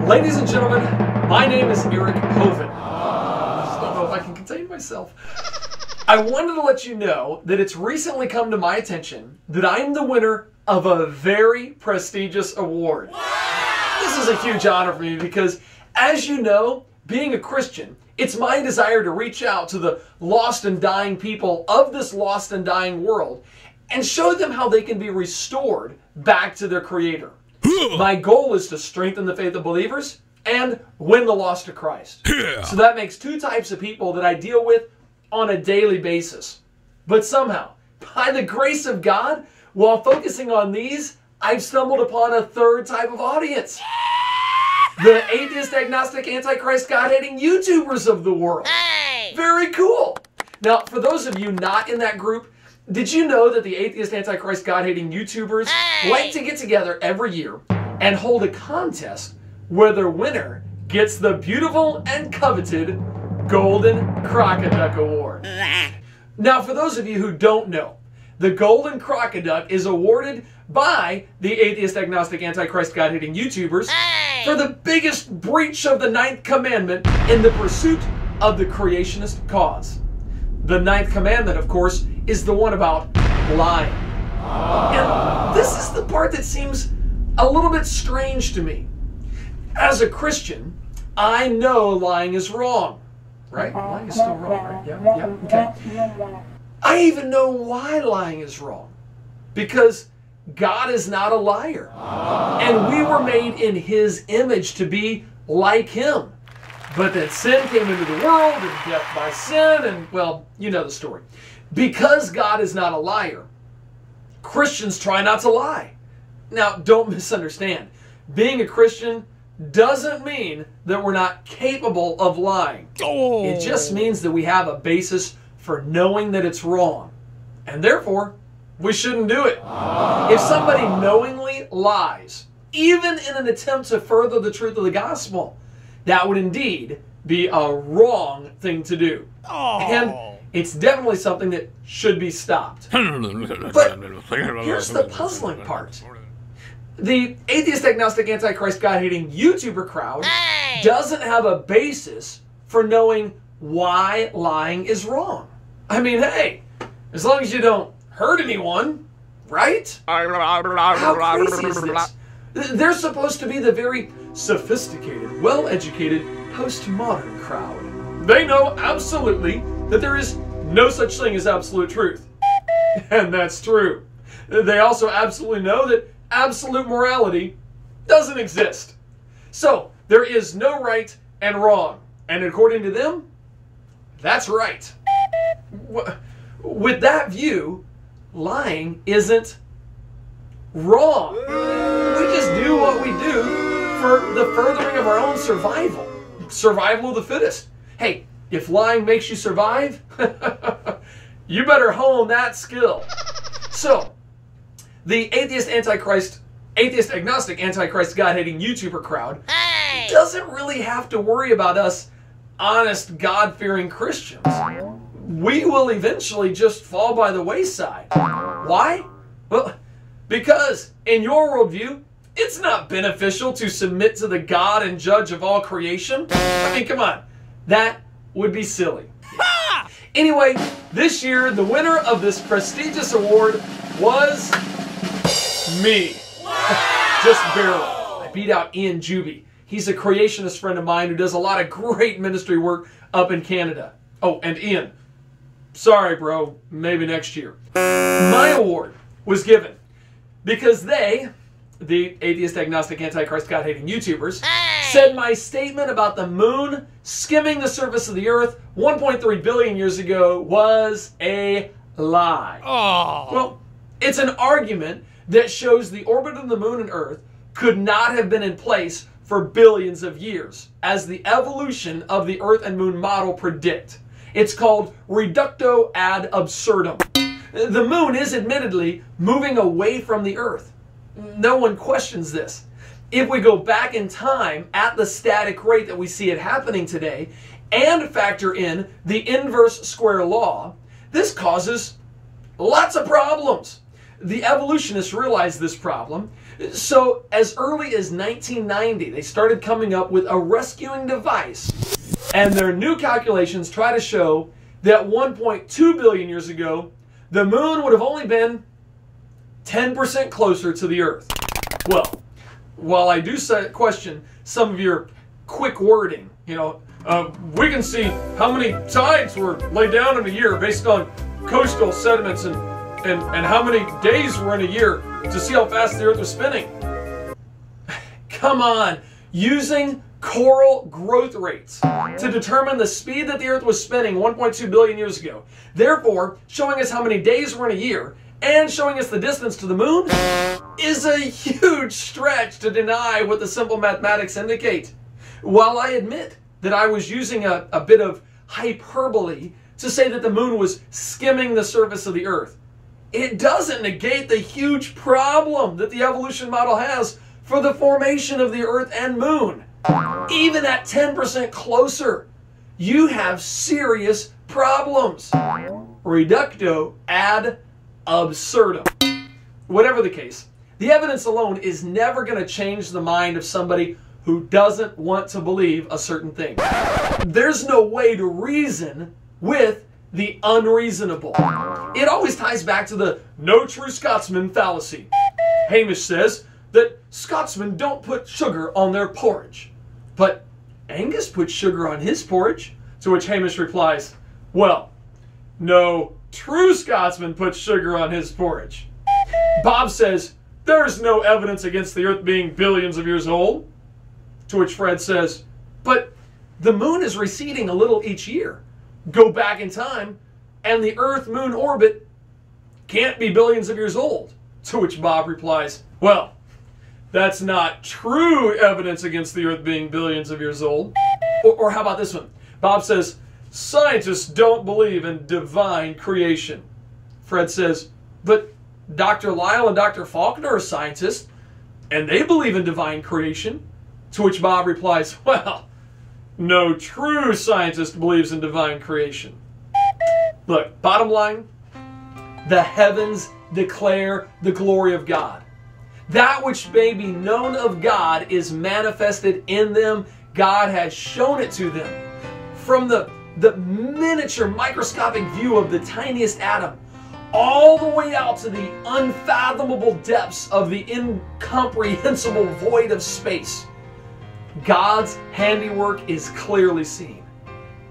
Ladies and gentlemen, my name is Eric Hovind. I just don't know if I can contain myself. I wanted to let you know that it's recently come to my attention that I'm the winner of a very prestigious award. This is a huge honor for me because, as you know, being a Christian, it's my desire to reach out to the lost and dying people of this lost and dying world and show them how they can be restored back to their Creator. My goal is to strengthen the faith of believers and win the lost to Christ. So that makes two types of people that I deal with on a daily basis. But somehow, by the grace of God, while focusing on these, I've stumbled upon a third type of audience. The atheist, agnostic, antichrist, God-hating YouTubers of the world. Very cool. Now, for those of you not in that group, did you know that the atheist, antichrist, God-hating YouTubers like to get together every year and hold a contest where their winner gets the beautiful and coveted Golden CROCODUCK Award? Now, for those of you who don't know, the Golden CROCODUCK is awarded by the atheist, agnostic, antichrist, God-hating YouTubers for the biggest breach of the 9th commandment in the pursuit of the creationist cause. The 9th commandment, of course, is the one about lying. And this is the part that seems a little bit strange to me. As a Christian, I know lying is wrong. Right? Lying is still wrong, right? Yeah, okay. I even know why lying is wrong. Because God is not a liar. And we were made in His image to be like Him. But then sin came into the world, and death by sin, and, well, you know the story. Because God is not a liar, Christians try not to lie. Now, don't misunderstand. Being a Christian doesn't mean that we're not capable of lying. It just means that we have a basis for knowing that it's wrong. And therefore, we shouldn't do it. If somebody knowingly lies, even in an attempt to further the truth of the gospel, that would indeed be a wrong thing to do. And it's definitely something that should be stopped. But here's the puzzling part. The atheist, agnostic, antichrist, God-hating YouTuber crowd doesn't have a basis for knowing why lying is wrong. I mean, hey, as long as you don't hurt anyone, right? How crazy is this? They're supposed to be the very sophisticated, well-educated, postmodern crowd. They know absolutely that there is no such thing as absolute truth. And that's true. They also absolutely know that absolute morality doesn't exist. So, there is no right and wrong. And according to them, that's right. With that view, lying isn't wrong. We just do what we do for the furthering of our own survival. Survival of the fittest. Hey, if lying makes you survive, you better hone that skill. So, the atheist, agnostic, antichrist, God-hating YouTuber crowd doesn't really have to worry about us honest, God-fearing Christians. We will eventually just fall by the wayside. Why? Well, because in your worldview, it's not beneficial to submit to the God and judge of all creation. I mean, come on. That would be silly. Anyway, this year, the winner of this prestigious award was me. Just barely. I beat out Ian Juby. He's a creationist friend of mine who does a lot of great ministry work up in Canada. Oh, and Ian, sorry, bro, maybe next year. My award was given because they, the atheist, agnostic, antichrist, God-hating YouTubers, said my statement about the moon skimming the surface of the earth 1.3 billion years ago was a lie. Well, it's an argument that shows the orbit of the moon and earth could not have been in place for billions of years, as the evolution of the earth and moon model predict. It's called reductio ad absurdum. The moon is admittedly moving away from the earth. No one questions this. If we go back in time at the static rate that we see it happening today and factor in the inverse square law, this causes lots of problems. the evolutionists realized this problem. So as early as 1990, they started coming up with a rescuing device. And their new calculations try to show that 1.2 billion years ago, the moon would have only been 10% closer to the Earth. Well, while I do question some of your quick wording, we can see how many tides were laid down in a year based on coastal sediments and how many days were in a year to see how fast the Earth was spinning. Come on, using coral growth rates to determine the speed that the Earth was spinning 1.2 billion years ago, therefore showing us how many days were in a year and showing us the distance to the moon, is a huge stretch to deny what the simple mathematics indicate. While I admit that I was using a bit of hyperbole to say that the moon was skimming the surface of the Earth, it doesn't negate the huge problem that the evolution model has for the formation of the Earth and moon. Even at 10% closer, you have serious problems. Reductio ad absurdum. Whatever the case, the evidence alone is never going to change the mind of somebody who doesn't want to believe a certain thing. There's no way to reason with the unreasonable. It always ties back to the no true Scotsman fallacy. Hamish says that Scotsmen don't put sugar on their porridge. But Angus puts sugar on his porridge. To which Hamish replies, well, no true Scotsman puts sugar on his porridge. Bob says, there's no evidence against the Earth being billions of years old. To which Fred says, but the moon is receding a little each year. Go back in time, and the Earth-Moon orbit can't be billions of years old. To which Bob replies, well, that's not true evidence against the Earth being billions of years old. Or how about this one? Bob says, scientists don't believe in divine creation. Fred says, but Dr. Lyle and Dr. Faulkner are scientists, and they believe in divine creation. To which Bob replies, well, no true scientist believes in divine creation. Look, bottom line, the heavens declare the glory of God. That which may be known of God is manifested in them. God has shown it to them. From the miniature microscopic view of the tiniest atom, all the way out to the unfathomable depths of the incomprehensible void of space, God's handiwork is clearly seen.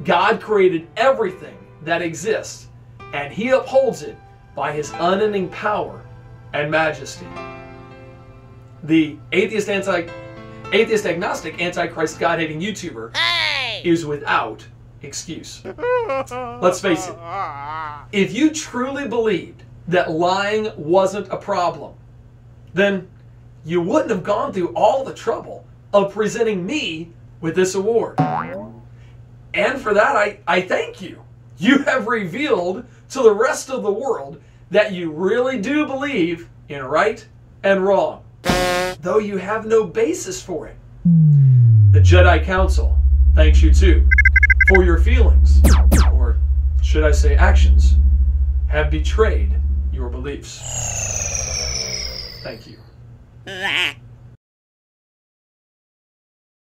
God created everything that exists, and He upholds it by His unending power and majesty. The atheist, agnostic, antichrist, God-hating YouTuber is without excuse. Let's face it. If you truly believed that lying wasn't a problem, then you wouldn't have gone through all the trouble of presenting me with this award. And for that, I thank you. You have revealed to the rest of the world that you really do believe in right and wrong, though you have no basis for it. The Jedi Council thanks you too, for your feelings, or should I say actions, have betrayed your beliefs. Thank you.